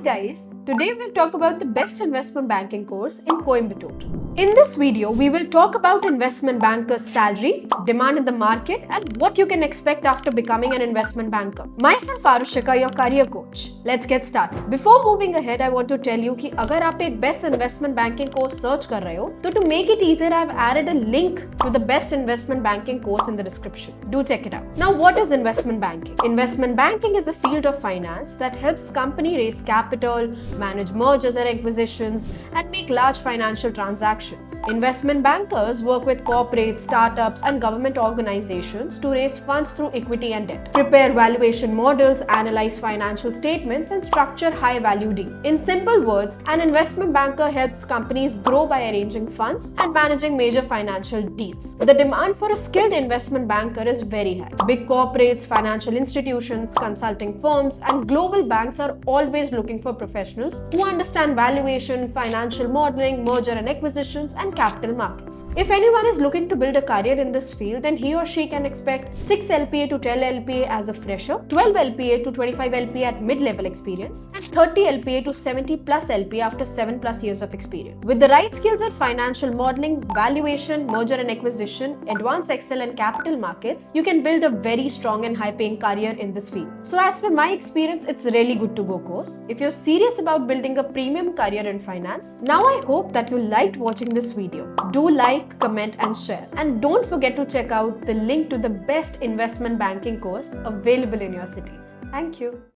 guys, today we'll talk about the best investment banking course in Coimbatore. In this video, we will talk about investment banker's salary, demand in the market, and what you can expect after becoming an investment banker. Myself Arushika, your career coach. Let's get started. Before moving ahead, I want to tell you कि अगर आप एक best investment banking course search कर रहे हो, तो to make it easier, I've added a link to the best investment banking course in the description. Do check it out. Now, what is investment banking? Investment banking is a field of finance that helps company raise capital, manage mergers and acquisitions, and make large financial transactions. Investment bankers work with corporates, startups, and government organizations to raise funds through equity and debt, prepare valuation models, analyze financial statements, and structure high-value deals. In simple words, an investment banker helps companies grow by arranging funds and managing major financial deals. The demand for a skilled investment banker is very high. Big corporates, financial institutions, consulting firms, and global banks are always looking for professionals who understand valuation, financial modeling, merger and acquisitions, and capital markets. If anyone is looking to build a career in this field, then he or she can expect 6 LPA to 10 LPA as a fresher, 12 LPA to 25 LPA at mid-level experience, and 30 LPA to 70 plus LPA after 7 plus years of experience. With the right skills at financial modeling, valuation, merger and acquisition, advanced Excel and capital markets, you can build a very strong and high-paying career in this field. So as per my experience, it's really good to go course. If you're serious about building a premium career in finance, now I hope that you liked watching this video. Do like, comment and share. And don't forget to check out the link to the best investment banking course available in your city. Thank you.